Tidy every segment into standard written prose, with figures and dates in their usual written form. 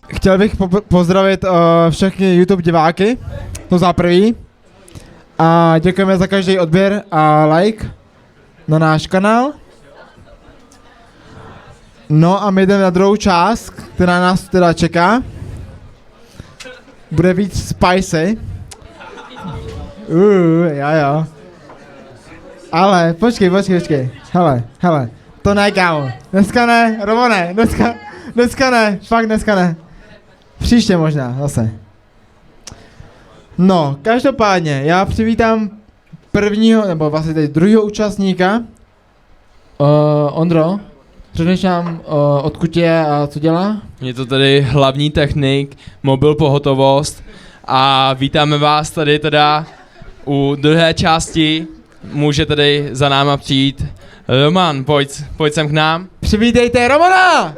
Chtěl bych pozdravit všechny YouTube diváky, to za prvý. A děkujeme za každý odběr a like na náš kanál. No a my jdeme na druhou část, která nás teda čeká. Bude víc spicy. Jo. Ale, počkej. Hele, to ne, kámo. Dneska ne, Romane, dneska ne, fakt dneska ne. Příště možná, zase. No, každopádně, já přivítám prvního, nebo vlastně teď druhého účastníka. Ondro, řekneš nám, odkud je a co dělá? Je to tady hlavní technik, mobil pohotovost a vítáme vás tady teda u druhé části. Může tady za náma přijít Roman, pojď sem k nám. Přivítejte Romana!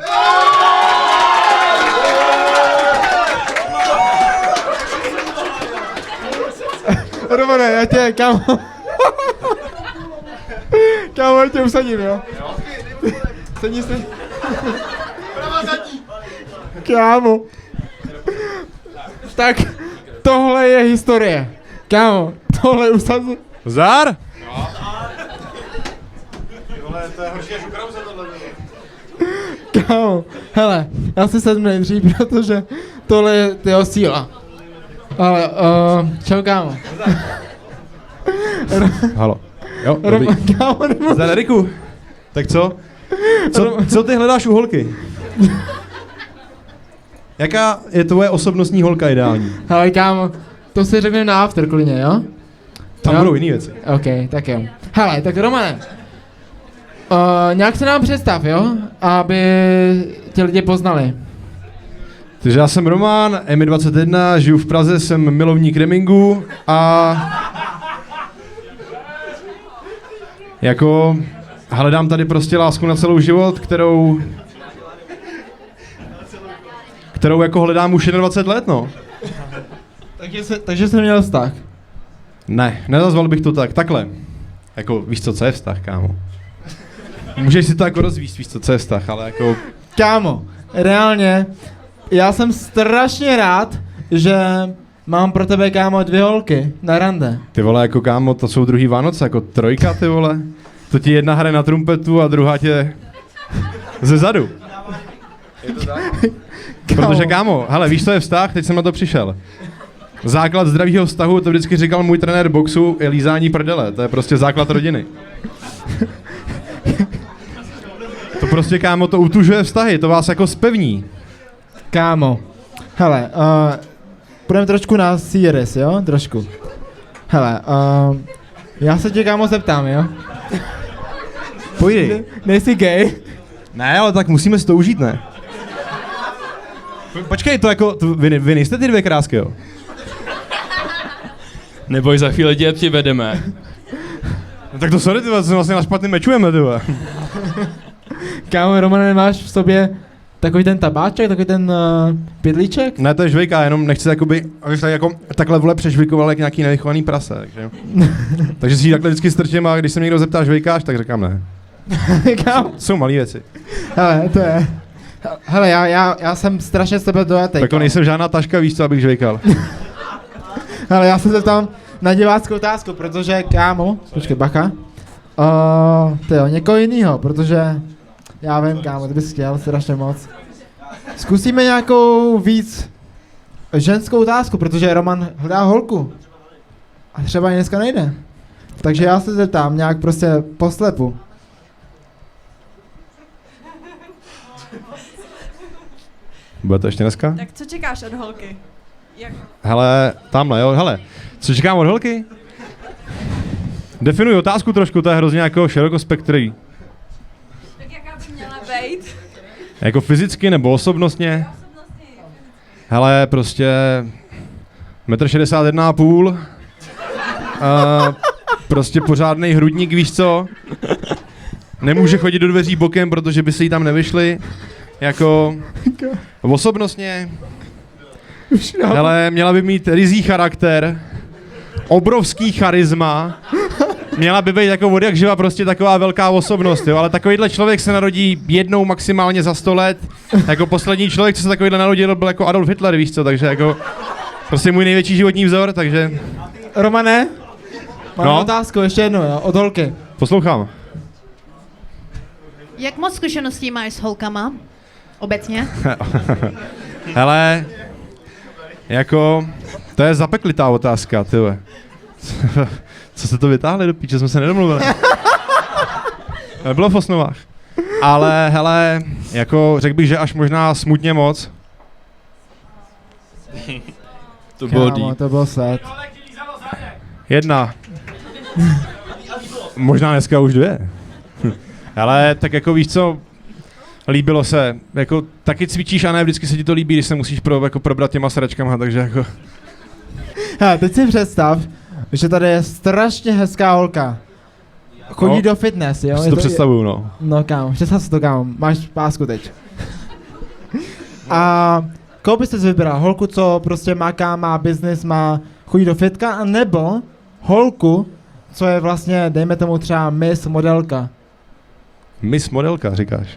Romane, já tě, kámo. Kámo, já tě usadím, jo? Sedni. Kámo. Tak, tohle je historie. Kámo, tohle usadzím. Zdar? To je horší než u Krause tohle. Kámo, hele, já si sednu nejdřív, protože tohle je jeho síla. Ale, čau kámo. Halo. Jo, dobrý. Kámo, Zdar, Eriku. Tak co? Co ty hledáš u holky? Jaká je tvoje osobnostní holka ideální? hele kámo, to si řekneme na after klidně, jo? Tam Jo? budou jiný věci. OK, tak jo. Hele, tak Romane, nějak se nám představ, jo? Aby tě lidi poznali. Takže já jsem Roman, je mi 21, žiju v Praze, jsem milovník remingu a jako hledám tady prostě lásku na celou život, kterou jako hledám už 21 let, no. Takže jsem měl vztah. Ne, nenazval bych to tak, takhle. Jako, víš co je vztah, kámo? Můžeš si to jako rozvíst, víš co je vztah, ale jako... Kámo, reálně, já jsem strašně rád, že mám pro tebe, kámo, 2 holky na rande. Ty vole, jako kámo, to jsou druhý Vánoce, jako 3, ty vole. To ti jedna hraje na trumpetu a druhá tě ze zadu. Je to tak? Protože kámo, hele, víš co je vztah, teď jsem na to přišel. Základ zdravého vztahu, to vždycky říkal můj trenér boxu, je lízání prdele, to je prostě základ rodiny. To prostě, kámo, to utužuje vztahy, to vás jako spevní. Kámo, hele, půjdeme trošku na serious, jo? Trošku. Hele, já se tě, kámo, zeptám, jo? Pojď. Nejsi gay? Ne, ale tak musíme si to užít, ne? Počkej, to jako, vy nejste ty 2 krásky, jo? Neboj, za chvíli tě přivedeme. No tak to sorry, ty se vlastně na špatným mečujeme, ty vole. Kámo, Romane, nemáš v sobě takový ten tabáček, takový ten pidlíček? Ne, to je žvejka, jenom nechci jakoby, abych tak jako takhle vole přežvejkoval jak nějaký nevychovaný prase, takže... takže si ji takhle vždycky strčím a když se mě někdo zeptá žvejkáš, tak říkám ne. Kámo. Jsou malý věci. Hele, to je... Hele, já jsem strašně z tebe dojatý. Tak to nejsem žádná taška, víš co, abych žvejkal. Hele, já se zeptám na diváckou otázku, protože, kámo, počkej, bacha. Tyjo, někoho jinýho, protože... Já vím, kámo, ty bys chtěl strašně moc. Zkusíme nějakou víc ženskou otázku, protože Roman hledá holku. A třeba ji dneska nejde. Takže já se zeptám nějak prostě poslepu. Bude to ještě dneska? Tak co čekáš od holky? Jak? Hele, tamhle, jo, hele. Co čekám od holky? Definuji otázku trošku, to je hrozně jako širokospektrý. Tak jaká by měla být? Jako fyzicky nebo osobnostně? Hele, prostě 1,61 m. Prostě pořádnej hrudník, víš co? Nemůže chodit do dveří bokem, protože by se jí tam nevyšly. Jako osobnostně. Hele, měla by mít ryzí charakter, obrovský charisma měla by být jako od jak živa prostě taková velká osobnost, jo, ale takovýhle člověk se narodí jednou maximálně za 100 let. Jako poslední člověk, co se takovýhle narodil, byl jako Adolf Hitler, víš co, takže jako prostě můj největší životní vzor, takže Romane? Mám No? otázku, ještě jednu, jo, od holky. poslouchám. Jak moc zkušeností máš s holkama? Obecně? Hele, jako, to je zapeklitá otázka, tyhle. Co se to vytáhli do píče, jsme se nedomluvili. Nebylo v osnovách. Ale hele, jako řekl bych, že až možná smutně moc. To bylo Kámo, deep. to bylo sad. Jedna. Možná dneska už 2. Ale tak jako víš co, líbilo se, jako taky cvičíš a ne vždycky se ti to líbí, když se musíš jako probrat těma sračkama, takže jako... Hele, teď si představ, že tady je strašně hezká holka. Chodí No, do fitness, jo? si Je to představuju, no. No kámo, představ si to kámo, máš pásku teď. A koho byste si vybral? Holku, co prostě má business, chodí do fitka, a nebo holku, co je vlastně, dejme tomu třeba Miss modelka. Miss modelka, říkáš.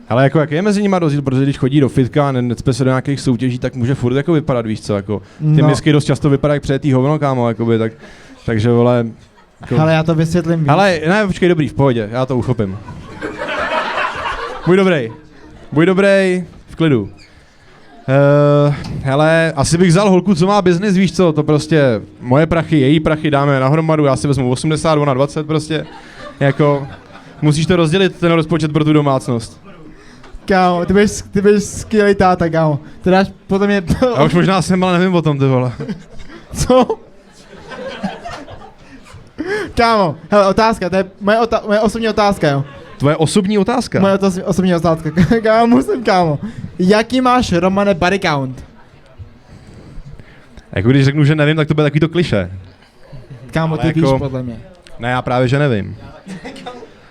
Ale jako jaký je mezi nimi rozdíl, protože když chodí do fitka a necpe se do nějakých soutěží, tak může furt jako vypadat, víš co, jako ty No. misky dost často vypadají jak přejetý hovno, kámo, jakoby, takže vole, jako, Ale já to vysvětlím víc. ale ne, počkej, dobrý, v pohodě, já to uchopím. Buď dobrý, v klidu. Hele, asi bych vzal holku, co má biznis, víš co, to prostě moje prachy, její prachy dáme na hromadu, já si vezmu 80, ona 20 prostě, jako musíš to rozdělit ten rozpočet pro tu domácnost. Kámo, ty budeš skvělý táta, kámo. Ty dáš potom je... Já už možná jsem, ale nevím o tom, ty vole. Co? Kámo, hele, otázka, to je moje osobní otázka, jo. Tvoje osobní otázka? Moje osobní otázka, kámo. Jaký máš, Romane, body count? Jako když řeknu, že nevím, tak to bude takový to klišé. Kámo, ty Ale víš jako- podle mě. Ne, já právě, že nevím.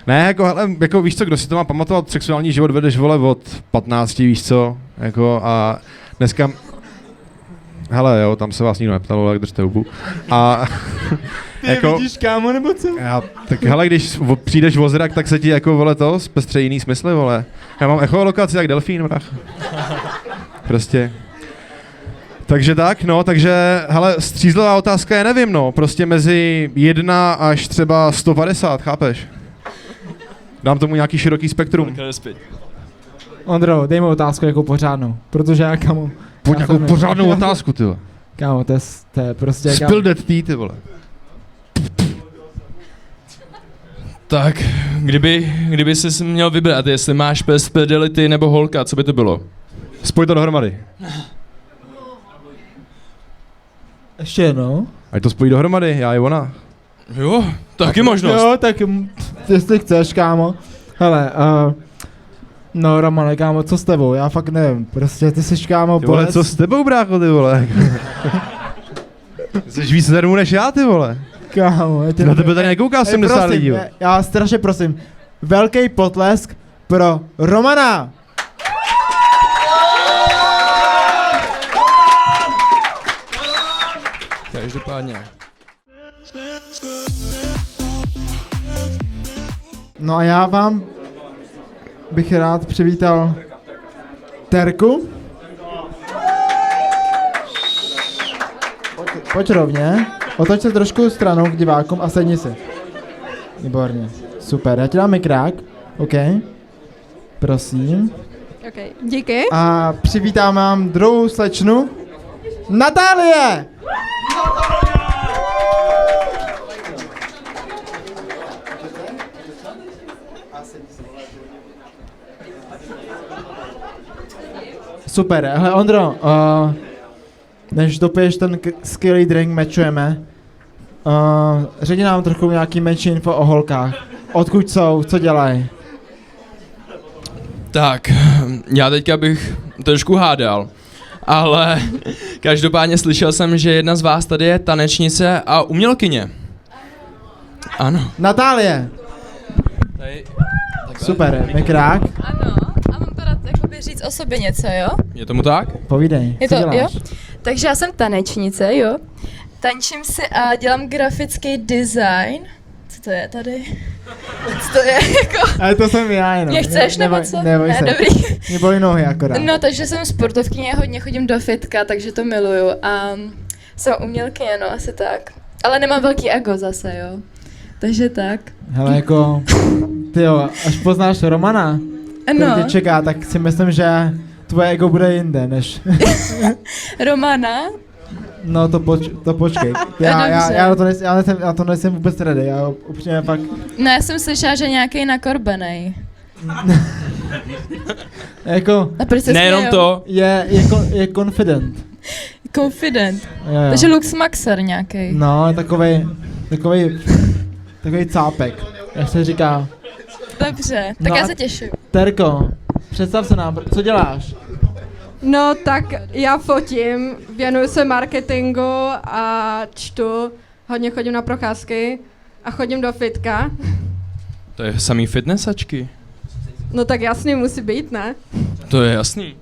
Ne, jako, hele, jako víš co, kdo si to má pamatovat, sexuální život vedeš, vole, od 15, víš co, jako a dneska, hele jo, tam se vás nikdo neptalo, ale držte hubu. A Ty jako, vidíš, kámo, nebo co? tak hele, když přijdeš o zrak, tak se ti jako, vole, to zpestře jiný smysly, vole. Já mám echolokaci jak delfín, vrach. Prostě. Takže tak, no, takže, hele, střízlivá otázka je nevím, no, prostě mezi 1 až třeba 150, chápeš? Dám tomu nějaký široký spektrum. Ondro, dej mi otázku jako pořádnou, protože já, kámo... Pojď já nějakou jsem- pořádnou otázku, ty vole. Kámo, to je prostě... Spill that tea, ty vole. Tak, kdyby jsi měl vybrat, jestli máš pes, fidelity nebo holka, co by to bylo? Spoj to dohromady. Ještě jednou? Ať to spojí dohromady, já i ona. Jo, taky možnost. Jo, tak jestli chceš, kámo. Hele, no Romane, kámo, co s tebou? Já fakt nevím, prostě ty jsi, kámo, Ty vole, co s tebou, brácho, ty vole? Jsi víc nervů než já, ty vole. Kámo, Na tebe tady nekouká 70 prosím, lidí, jo. já strašně prosím, velký potlesk pro Romana! Každopádně. No a já vám bych rád přivítal Terku. Pojď rovně, otoč se trošku stranou k divákům a sedni si. Výborně, super, já ti dám mikrák, OK, prosím. OK, díky. A přivítám vám druhou slečnu, Natálie! Super, hele Ondro, než dopiješ ten skvělý drink, mečujeme, řekni nám trochu nějaký menší info o holkách. Odkud jsou, co dělají? Tak, já teďka bych trošku hádal, ale každopádně slyšel jsem, že jedna z vás tady je tanečnice a umělkyně. Ano. Natálie! Tady, Super, mikrák, Ano, a mám teda jakoby říct o sobě něco, jo? je tomu tak? povídej, Je co to, děláš? jo? Takže já jsem tanečnice, jo? Tančím si a dělám grafický design. Co to je tady? Co to je jako? Ale to jsem já jenom. Mě chceš nebo co? Neboj Ne, se. dobrý. Mě bolí nohy akorát. No, takže jsem sportovkyně, hodně chodím do fitka, takže to miluju a jsem umělkyně, no, asi tak. Ale nemám velký ego zase, jo. Takže tak. Hele, jako, tyjo, až poznáš Romana, který No, tě čeká, tak si myslím, že tvoje ego bude jinde, než... Romana. No to počkej. Dobře. Já na to nejsem vůbec ready, já upřímně fakt... No, já jsem slyšela, že nějaký nakorbenej. Jako, A proč se Nejenom smějou? to, je confident. Confident. Jo, jo. Takže Lux Maxer nějaký. No, je takovej cápek, jak se říká. Dobře, tak No já a- se těším. Terko, představ se nám, co děláš? No tak já fotím, věnuju se marketingu a čtu, hodně chodím na procházky a chodím do fitka. to je samý fitnessačky. No tak jasný musí být, ne? To je jasný.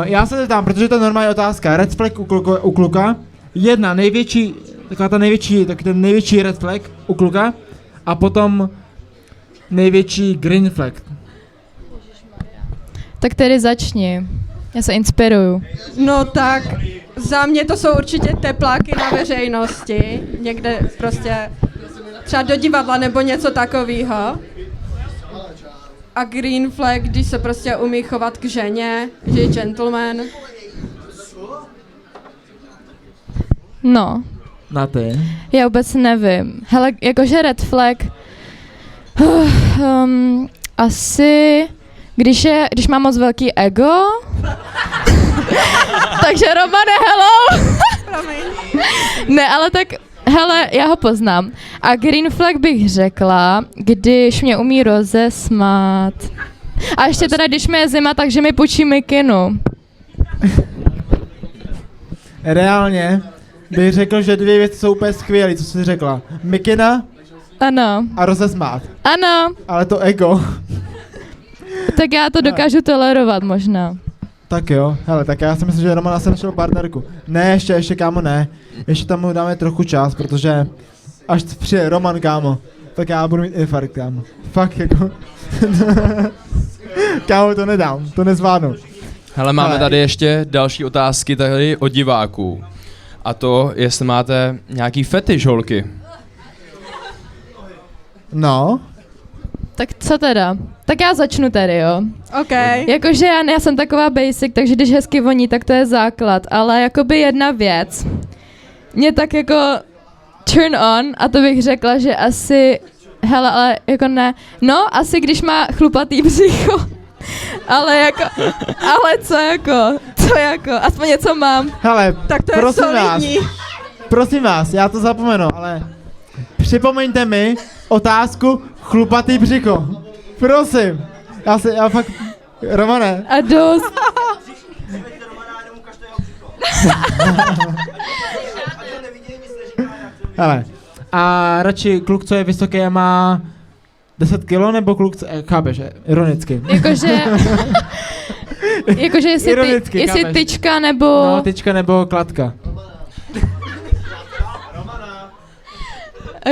Já se zeptám, protože to je normální otázka. Red flag u kluka. Jedna největší, takový ten největší red flag u kluka. A potom největší green flag. Tak tedy začni. Já se inspiruju. No tak za mě to jsou určitě tepláky na veřejnosti, někde prostě třeba do divadla nebo něco takového. A green flag, když se prostě umí chovat k ženě, že je gentleman. No, Na ty. já vůbec nevím. Hele, jakože red flag, asi, když má moc velký ego, takže Romane, hello! Ne, ale tak, hele, já ho poznám. A green flag bych řekla, když mě umí rozesmát. A ještě teda, když mi je zima, takže mi půjčí mikinu. Reálně bych řekl, že dvě věci jsou úplně skvělé, co jsi řekla. Mikina Ano, a rozesmát. ano, Ale to ego. tak já to dokážu tolerovat možná. Tak jo, hele, tak já si myslím, že Romana jsem našel partnerku. Ne, ještě kámo, ne. Ještě tam mu dáme trochu čas, protože až přijde Roman, kámo, tak já budu mít infarkt, kámo. Fakt jako. Kámo, to nedám, to nezvládnu. Hele, máme Ale- tady ještě další otázky tady od diváků. A to, jestli máte nějaký fetiš, holky. No, Tak co teda? Tak já začnu tady, jo. OK. Jakože já jsem taková basic, takže když hezky voní, tak to je základ. Ale jakoby jedna věc. Mě tak jako turn on, a to bych řekla, že asi, hele, ale jako ne. No, asi když má chlupatý břicho. Ale co jako, aspoň něco mám. hele, Tak to je solidní. prosím vás, já to zapomenu, ale připomeňte mi otázku chlupatý břicho. Prosím, já fakt, Romane, A dost. hele, a radši kluk, co je vysoký a má 10 kilo, nebo kluk, chápeš, ironicky. Jakože Ironicky, jestli chápeš. tyčka nebo... No, tyčka nebo kladka.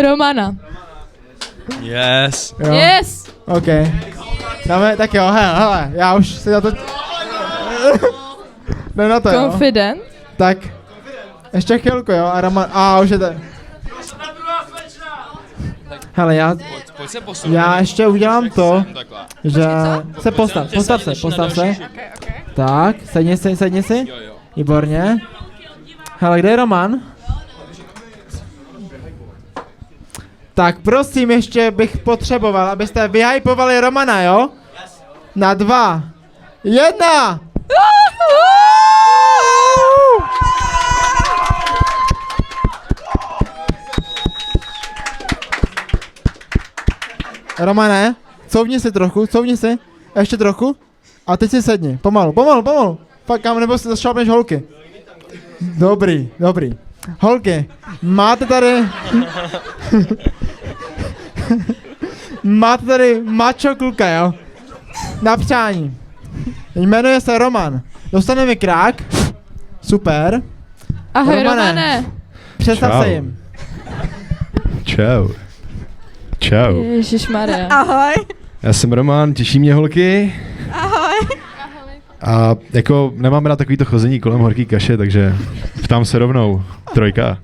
Romana. Yes. Jo? Yes! OK. Dáme, tak jo, hele, já už si na to... Jdem na to, jo. Confident. Tak, ještě chvilku, jo, a Roman, už je to... Hele, Pojď se posunout. já ještě udělám to, Takhle. že se postav se. Tak, sedni si. Jo, jo. Výborně. Hele, kde je Roman? Tak prosím, ještě bych potřeboval, abyste vyhypovali Romana, jo? Na 2, 1! Romane, couvni si. Ještě trochu. A teď si sedni, pomalu. Fakt, kam nebo si zašlapneš holky. Dobrý. Holky, máte tady macho kluka, jo? Na přání. Jmenuje se Roman. Dostane mi krák. Super. Ahoj, Romane. Romane. Představ Čau. se jim. Čau. Čau. Ježišmarja. Ahoj. Já jsem Roman, těší mě holky. Ahoj. A jako nemám rád takovýto chození kolem horký kaše, takže ptám se rovnou. Trojka.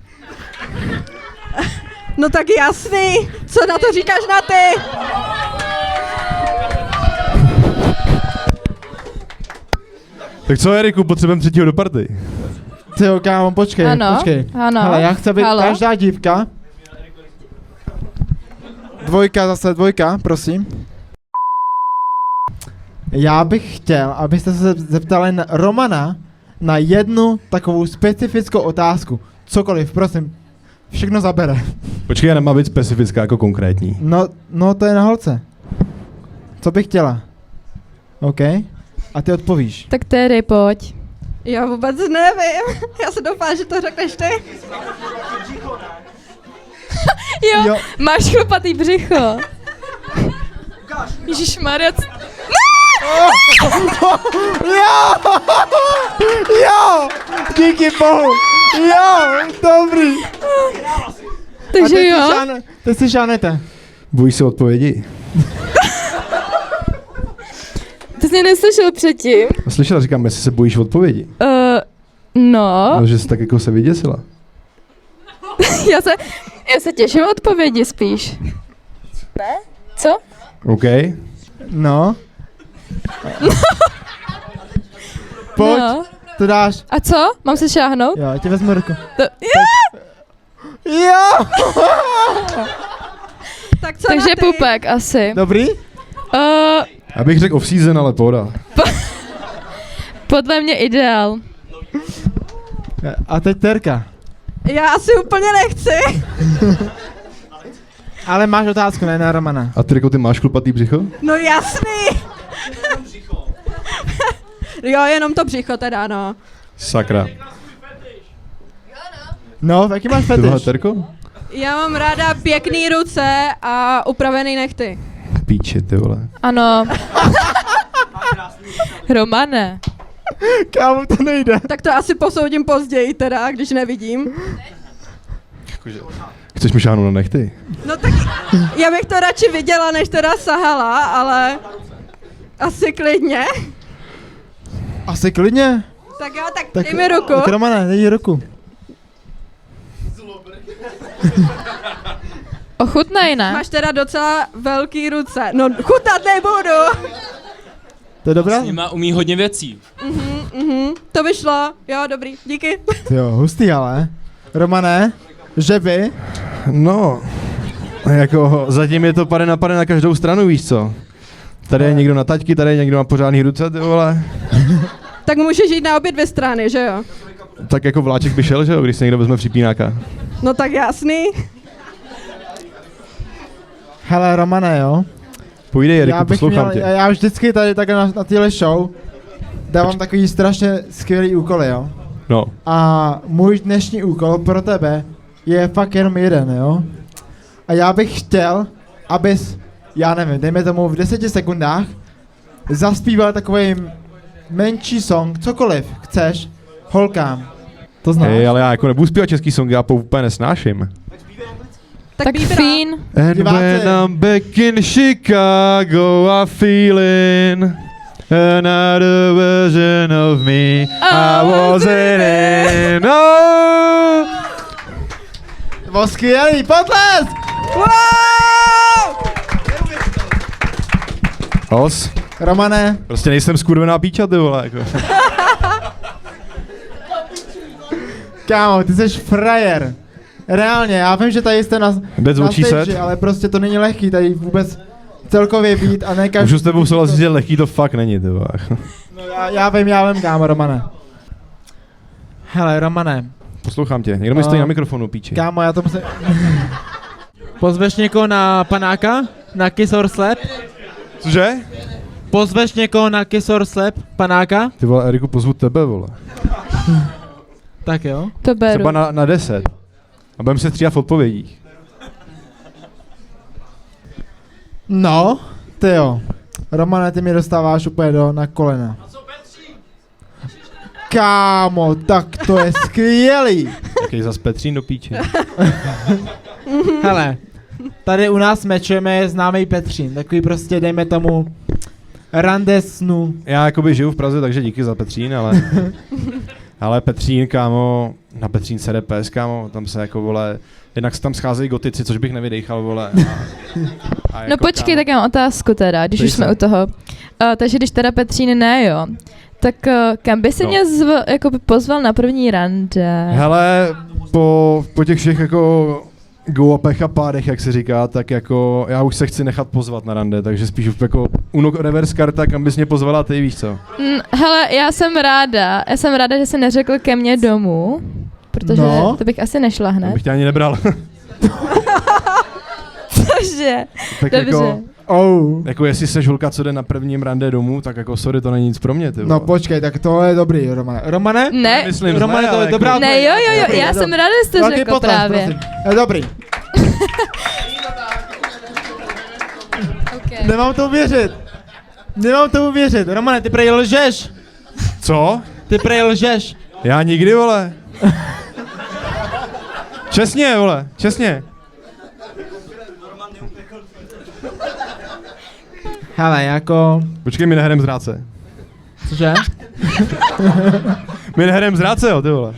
No tak jasný. Co na to říkáš na ty? Tak co, Eriku, potřebujeme třetího do party. Tyjo, kámo, počkej, Ano, počkej. ano. Hele, já chci být Halo? každá dívka. Dvojka, prosím. Já bych chtěl, abyste se zeptali na Romana na jednu takovou specifickou otázku. Cokoliv, prosím. Všechno zabere. Počkej, nemá být specifická jako konkrétní. No to je na holce. Co bych chtěla? OK? A ty odpovíš. Tak tedy, pojď. Já vůbec nevím. Já se doufám, že to řekneš ty. Jo, Jo. máš chlupatý břicho. Ježišmarja. Jo! Díky bohu! Jo! Dobrý! Takže jo. Ty si žánete. Bojíš se odpovědi? Ty jsi mě neslyšel předtím. Slyšela, říkám, jestli se bojíš odpovědi. No, No, že jsi tak jako se vyděsila. já se těším odpovědi spíš. Ne? Co? OK. No. Pojď, No. to dáš. A co? Mám se šáhnout? Jo, já ti vezmu ruku. To, Jo! Tak co takže na ty? pupek asi. Dobrý? Abych řekl off-season, ale pohoda. Podle mě ideál. A teď Terka. Já asi úplně nechci. Ale máš otázku, ne na Romana. A ty, ty máš chlupatý břicho? No jasný. Jo, jenom to břicho teda, no. Sakra. No, jaký máš Ty vole, fetiš? Terko? Já mám ráda pěkný ruce a upravený nechty. Píči, ty vole. Ano. Romane. Kámo, to nejde. Tak to asi posoudím později teda, když nevidím. Chceš mi šáhnout na nechty? No tak já bych to radši viděla, než teda sahala, ale asi klidně. Asi klidně. Tak jo, tak dej mi ruku. Tak Romane, dej jí ruku. Ochutnej, ne? Máš teda docela velký ruce. No chutnat nebudu. To je dobrá? S nima umí hodně věcí. To vyšlo. Jo, dobrý, díky. Jo, hustý ale. Romane, že by? No, jako zatím je to pade na každou stranu, víš co? Tady je někdo na taťky, tady je někdo na pořádný ruce, ty vole. Tak můžeš jít na obě dvě strany, že jo? Tak jako vláček by šel, že jo, když se někdo vezme připínáka. No tak jasný. Hele, Romane, jo. Půjde, Eriku, poslouchám tě. já vždycky tady tak na téhle show dávám takový strašně skvělý úkoly, jo. No, A můj dnešní úkol pro tebe je fakt jenom jeden, jo. A já bych chtěl, abys, já nevím, dejme tomu v 10 sekundách, zaspíval takový menší song, cokoliv chceš, holkám. To znáš? hej, ale já jako nebudu zpívat český song, já úplně nesnáším. Tak, Tak bíbra. fín. And Diváci. when I'm back in Chicago, I'm feeling another version of me. I wasn't in. Oh! To bylo skvělý, potlesk! Wow! Os? Romane, Prostě nejsem skurvená píča, ty vole, jako. kámo, ty jsi frajer. Reálně, já vím, že tady jste na That's what she stage, said. ale prostě to není lehký tady vůbec celkově být a ne každý. Můžu s tebou souhlasit, že lehký to fakt není, ty vole. No, já vím, kámo, Romane. Hele, Romane, Poslouchám tě, někdo mi stojí na mikrofonu, píči. kámo, já to musím... Pozveš někoho na panáka? Na Kiss or Slap? Cože? Pozveš někoho na Kiss or Slap? Panáka? Ty vole, Eriku, pozvu tebe, vole. Tak jo. To beru. Třeba na 10. A budeme se střídat v odpovědích. No, ty jo. Romane, ty mi dostáváš úplně na kolena. Kámo, tak to je skvělý. Jaký zas Petřín do píče. Hele, tady u nás mečujeme známý Petřín, takový prostě dejme tomu rande snu. Já jakoby žiju v Praze, takže díky za Petřín, ale Petřín, kámo, na Petřín CDPS, kámo, tam se jako, vole, jednak se tam scházejí gotici, což bych nevydejchal, vole. A No jako, počkej, kámo, tak já mám otázku teda, když Ptej už jsme se. u toho. Takže když teda Petřín ne, jo, tak kam by si No. mě jakoby pozval na první rande? Hele, po těch všech jako go-upech a pádech, jak se říká, tak jako já už se chci nechat pozvat na rande, takže spíš jako unok reverse karta, kam bys mě pozvala ty, víš co? Hele, já jsem ráda, že jsi neřekl ke mně domů, protože No. to bych asi nešla To hned. bych tě ani nebral. Cože? Tak Dobře. jako jestli seš holka, co jde na prvním rande domů, tak jako sorry, to není nic pro mě, ty vole. No počkej, tak to je dobrý, Romane. Romane? Ne, Myslím Romane, zle, to je ale dobrá jako, odpověď. ne, jo, Dobrý, já dobrý. jsem ráda, že jsi to Velký řekl potlesk, právě. prosím. Je dobrý. Okay. Nemám tomu věřit. Romane, ty prej lžeš. Co? Ty prej lžeš. Já nikdy, vole. Čestně, vole, čestně. Hele, jako... Počkej, my nehrem zráce. Cože? My nehrem zráce, jo, ty vole.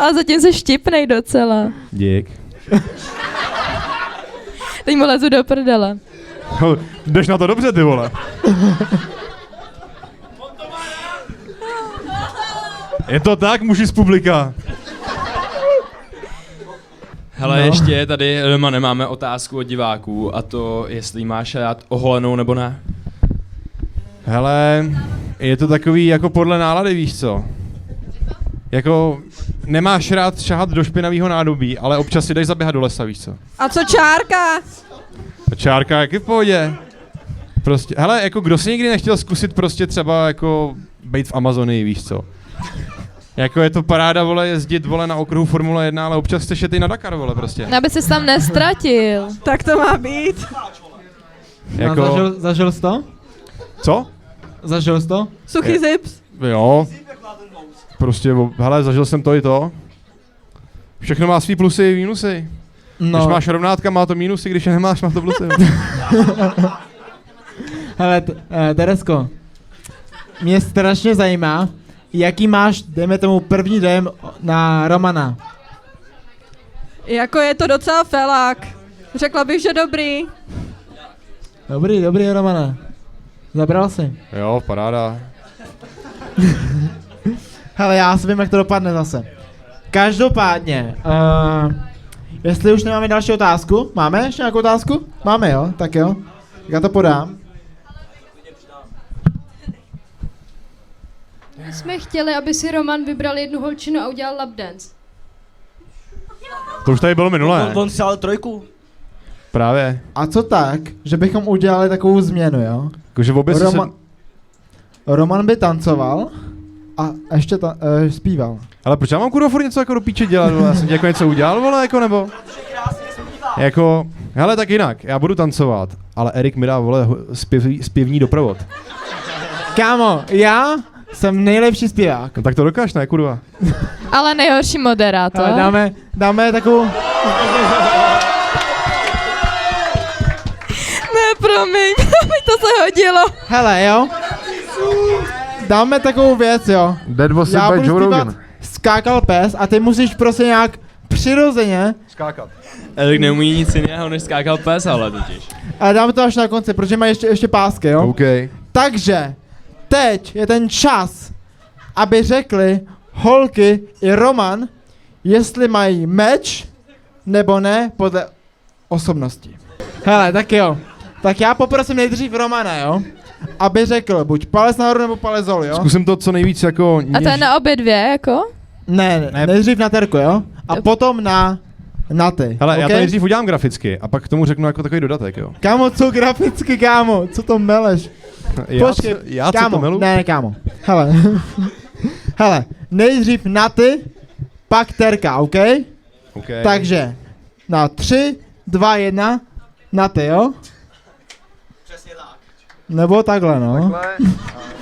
A zatím se štipnej docela. Dík. Teď mu lezu do prdele. Jdeš na to dobře, ty vole. Je to tak, muži z publika. Hele, No. ještě tady, Romane, máme otázku od diváků, a to, jestli máš rád oholenou nebo ne. Hele, je to takový jako podle nálady, víš co? Jako nemáš rád šahat do špinavého nádobí, ale občas si jdeš zaběhat do lesa, víš co? A co čárka? Čárka, jak je v pohodě. Prostě, hele, jako kdo si nikdy nechtěl zkusit prostě třeba jako být v Amazonii, víš co? Jako je to paráda, vole, jezdit, vole, na okruhu Formule 1, ale občas chceš jet i na Dakar, vole, prostě. Aby ses tam nestratil. Tak to má být. Jako, No, zažil jsi to? co? Zažil jsi to? Suchý zips. Jo. Prostě, hele, zažil jsem to i to. Všechno má svý plusy i mínusy. No, Když máš rovnátka, má to mínusy, když je nemáš, má to plusy. hele, Teresko, mě strašně zajímá, jaký máš, dejme tomu, první dojem na Romana. Jako je to docela felák. Řekla bych, že dobrý. Dobrý, Romane. Zabral jsi. Jo, paráda. Hele, já si vím, jak to dopadne zase. Každopádně, jestli už nemáme další otázku, máme ještě nějakou otázku? Máme, jo? Tak jo. Tak já to podám. My jsme chtěli, aby si Roman vybral jednu holčinu a udělal lap dance. To už tady bylo minulé. On si ale trojku. Právě. A co tak, že bychom udělali takovou změnu, jo? Jakože vůbec Roman by tancoval a ještě zpíval. Ale proč já mám kurva furt něco jako do píče dělat, vole? Já jsem ti jako něco udělal, vole, jako nebo? Jako, hele, tak jinak, já budu tancovat, ale Erik mi dá, vole, zpěvní doprovod. Kámo, já jsem nejlepší zpěvák. No tak to dokáž, ne, kurva. Ale nejhorší moderátor. Ale dáme takovou... Ne, promiň, to se hodilo. Hele, jo? Dáme takovou věc, jo? That was Já budu zpívat Skákal pes a ty musíš prostě nějak přirozeně, Skákat. Erik neumí nic jiného, než skákal pes, ale totiž. ale dáme to až na konci, protože mají ještě pásky, jo? OK. Takže, teď je ten čas, aby řekli holky i Roman, jestli mají meč, nebo ne, podle osobnosti. Hele, tak jo. Tak já poprosím nejdřív Romana, jo? Aby řekl buď palec nahoru, nebo palec dolů, jo? Zkusím to co nejvíc jako... A to je na obě dvě, jako? Ne, nejdřív na Terku, jo? A potom na ty. Hele, já to okay? nejdřív udělám graficky a pak k tomu řeknu jako takový dodatek, jo. Kámo, co graficky, kámo? Co to meleš? Počkej, já co kámo, to melu? Ne, kámo. Hele. Hele, nejdřív na ty, pak Terka, OK? Okay. Takže, na 3, 2, 1, na ty, jo? Přesně tak. Nebo takhle, no.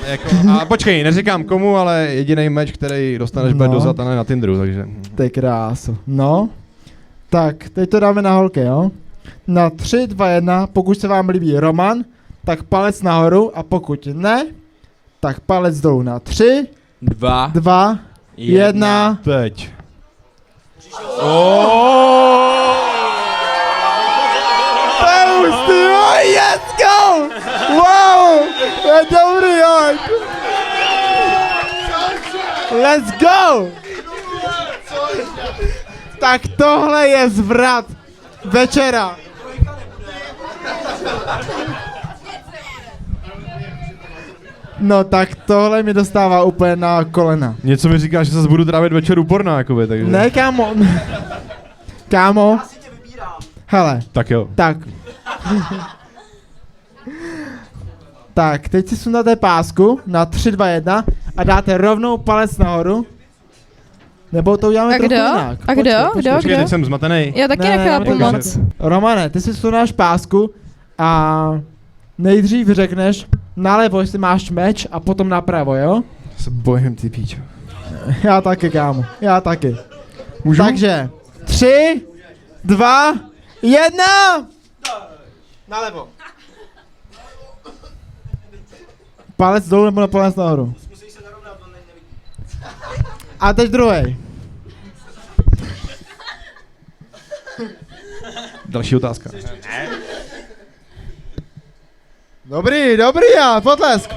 Jako, a počkej, neříkám komu, ale jediný meč, který dostaneš, bude do Zatana na Tinderu, takže... Ty krásu. No. Tak, teď to dáme na holky, jo? Na 3, 2, 1, pokud se vám líbí Roman, tak palec nahoru a pokud ne, tak palec dolů na 3, 2, 2, 1. Teď. To je hustý, jo, let's go! Wow, to je dobrý, jo. Let's go! Tak tohle je zvrat večera. No tak tohle mi dostává úplně na kolena. Něco mi říká, že zase budu trávit večer úporná, jakoby, takže... Ne, kámo. Kámo. Hele, Tak jo. tak. Tak, teď si sundáte pásku na 3, 2, 1 a dáte rovnou palec nahoru. Nebo to uděláme A trochu kdo? jinak. A kdo? Kdo? Počkej, teď jsem zmatený. Já taky Ne, ne, nechápu ne, moc. Romane, ty si sundáš pásku a nejdřív řekneš nalevo, jestli máš meč a potom napravo, jo? Se bojím, ty píčo. Já taky, kámo, já taky. Můžu? Takže 3, 2, 1. Nalevo. Palec dolů nebo palec nahoru? A teď druhý. Další otázka. Dobrý, já, potlesk.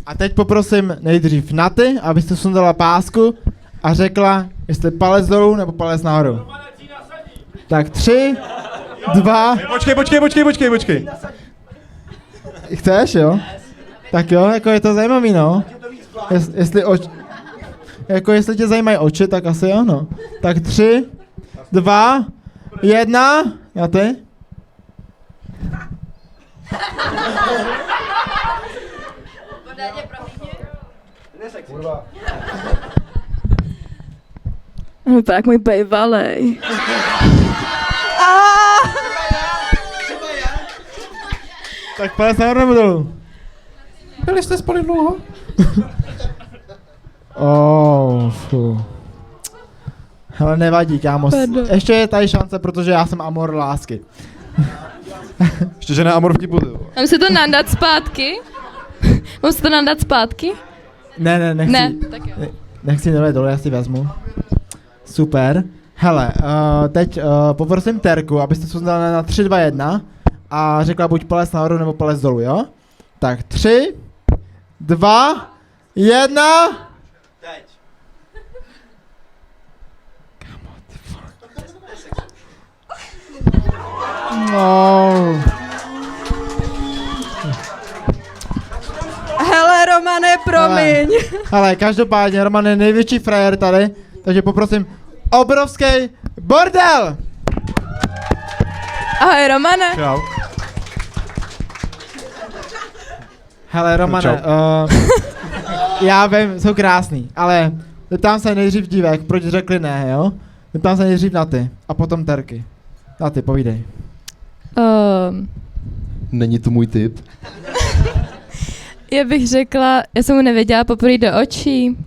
A teď poprosím nejdřív Naty, abyste sundala pásku a řekla, jestli palec dolů nebo palec nahoru. Tak 3, 2, Počkej. chceš, jo? Tak jo, jako je to zajímavý, no. Jestli tě zajímají oči, tak asi jo, no. Tak 3, 2, 1, a ty? Vypadá jak můj bejvalej. Tak palec nahoru nebo dolů? Byli jste spolu dlouho? Fu. Hele, nevadí, kámo. Ještě je tady šance, protože já jsem amor lásky. Ještě žena Amor vtipu, ty vole. Mám si to nandat zpátky? Mám si to nandat zpátky? Ne, nechci. Ne, tak jo. Nechci dole dole, já si vezmu. Super. Hele, teď poprosím Terku, abyste se dala na 3, 2, 1 a řekla buď palec nahoru nebo palec dolů, jo? Tak 3, 2, 1. Teď. Kámo, ty vole. No. Hele, Romane, promiň. Ale každopádně Roman je největší frajer tady, takže poprosím obrovský bordel! Ahoj, Romane. Čau. Hele, Romane, já vím, jsou krásný, ale zeptám se nejdřív dívek, proč řekli ne, jo? Zeptám se nejdřív na ty, a potom Terky. Na ty, povídej. Není to můj typ. Já bych řekla, já jsem mu nevěděla poprvé do očí.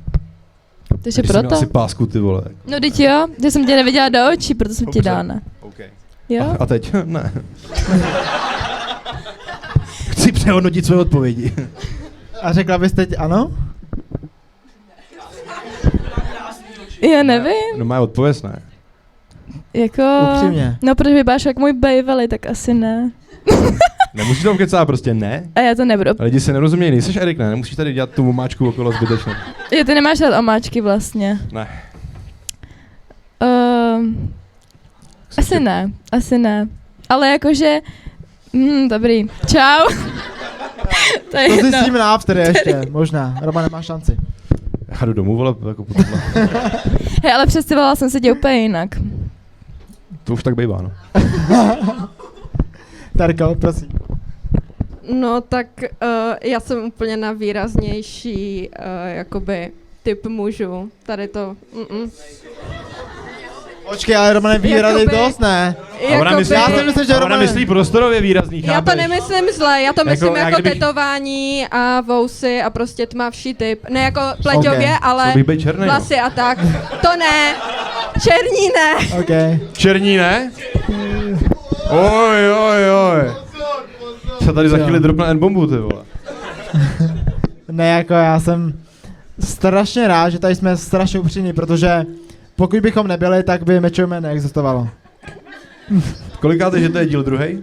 Takže Když jsi měl proto. asi pásku, ty vole. No teď jo, že jsem tě neviděla do očí, proto jsem ti Dobře. dala, ne? Okay. Jo? A teď? Ne. Chci přehodnotit své odpovědi. A řekla bys teď ano? Já nevím, No má odpověď, ne? jako... Upřímně. No, protože vypadáš jak můj bejveli, tak asi ne. Nemusíš tam kecat, prostě ne. A já to nebudu. A lidi se nerozumějí, nejseš Erik, ne? Nemusíš tady dělat tu omáčku okolo zbytečně. Jo, ty nemáš rád omáčky vlastně. Ne. Asi ne. Ale jakože... dobrý. Čau. To je To jedno. zjistíme na after ještě, možná. Roman nemá šanci. Já jdu domů, vole, jako po tohle. Hej, ale představovala jsem se tě úplně jinak. To už tak bývá, no. Terko, prosím. No tak já jsem úplně na výraznější jakoby typ mužů. Tady to. Počkej, ale Romane výrazný Jakoby- dost, ne? Ona myslí, Já si myslím, že ona Roman- myslí prostorově výrazný, Já to chápeš? nemyslím zle, já to myslím jak jako kdybych- tetování a vousy a prostě tmavší typ. Ne jako pleťově, Ok. ale Chtěl bych být černý, vlasy a tak. To ne. Černí ne. OK. Černí, ne? Oj. Se tady za chvíli dropne N-bombu, ty vole. Ne, jako já jsem strašně rád, že tady jsme strašně upřímní, protože pokud bychom nebyli, tak by Macho Man neexistovalo. Kolikáte, že to je díl druhý?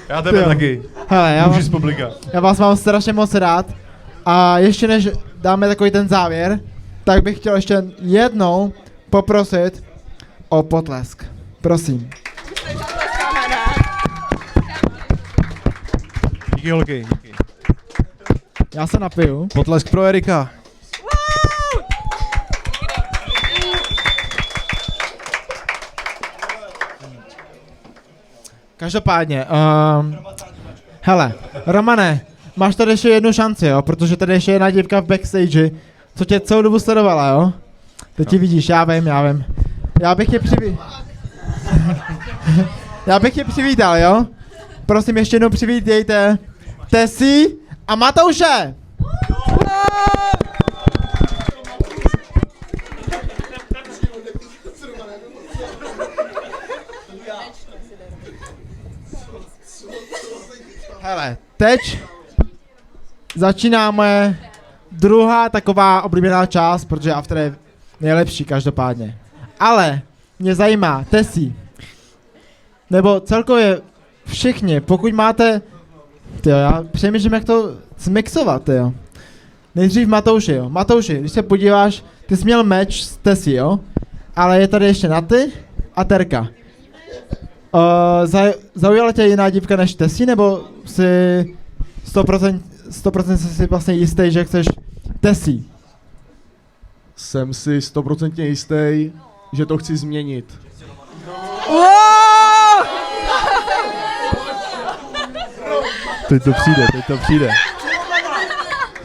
Já tebe Jo. taky. Hele, Můžu z publika. já vás mám strašně moc rád a ještě než dáme takový ten závěr, tak bych chtěl ještě jednou poprosit o potlesk. Prosím. Díky holky. Díky. Já se napiju. Potlesk pro Erika. Každopádně, hele, Romane, máš tady ještě jednu šanci, jo, protože tady ještě jedna dívka v backstage, co tě celou dobu sledovala, jo? Teď ti vidíš, já vím. Já bych tě Já bych tě přivítal, jo? Prosím, ještě jednou přivítejte Tesi a Matouše! Hele, teď začíná moje druhá taková oblíbená část, protože after je nejlepší každopádně. Ale mě zajímá, Tesi, nebo celkově všichni, pokud máte, tyjo, já přemýšlím, jak to zmixovat, tyjo. Nejdřív Matouši, jo. Matouši, když se podíváš, ty jsi měl meč s Tesi, jo? Ale je tady ještě Naty a Terka. Zaujala tě jiná dívka než Tesi, nebo si 100% si vlastně jistý, že chceš Tesi? Jsem si 100% jistý, že to chci změnit.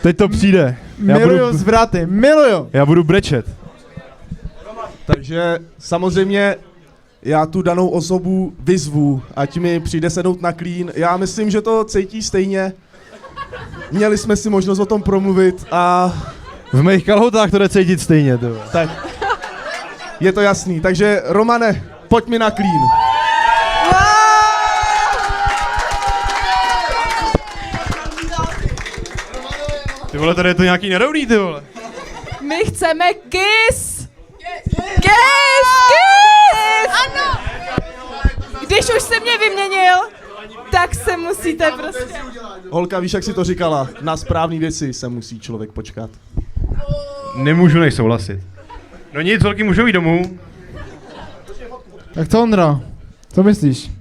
Teď to přijde. Miluju zvraty, miluju! Já budu brečet. Takže samozřejmě já tu danou osobu vyzvu, ať mi přijde sednout na klín. Já myslím, že to cítí stejně. Měli jsme si možnost o tom promluvit a V mých kalhotách to jde cítit stejně, ty vole. tak je to jasný. Takže Romane, pojď mi na klín. Ty vole, tady je to nějaký nerovný, ty vole. My chceme kiss! Kiss! Kiss! Ano! Když už jsi mě vyměnil, tak se musíte prostě... Holka, víš, jak jsi to říkala? Na správné věci se musí člověk počkat. Nemůžu než souhlasit. No nic, holky můžou jít domů. Tak co, Ondro? Co myslíš?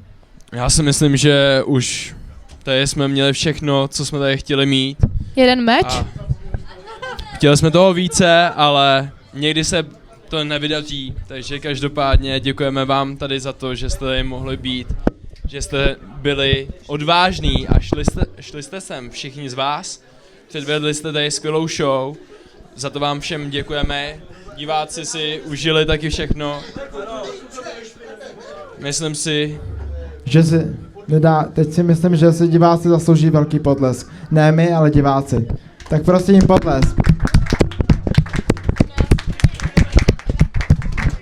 Já si myslím, že už tady jsme měli všechno, co jsme tady chtěli mít. Jeden meč? A chtěli jsme toho více, ale někdy se to nevydaří, takže každopádně děkujeme vám tady za to, že jste tady mohli být, že jste byli odvážní a šli jste sem, všichni z vás, předvedli jste tady skvělou show, za to vám všem děkujeme, diváci si užili taky všechno, myslím si, Že si teď si myslím, že si diváci zaslouží velký potlesk. Ne my, ale diváci. Tak prosím potlesk.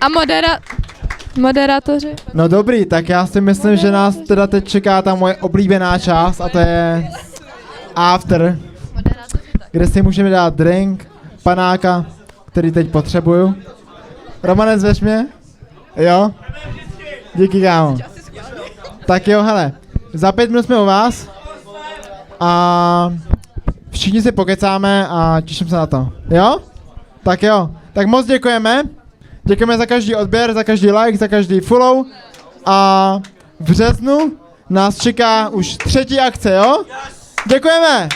A moderátoři? No dobrý, tak já si myslím, že nás teda teď čeká ta moje oblíbená část a to je after, kde si můžeme dát drink, panáka, který teď potřebuju. Romane, zveš mě? Jo? Díky, kámo. Tak jo, hele, za 5 minut jsme u vás a všichni si pokecáme a těším se na to. Jo? Tak jo, tak moc děkujeme. Děkujeme za každý odběr, za každý like, za každý follow a v březnu nás čeká už 3. akce, jo? Děkujeme!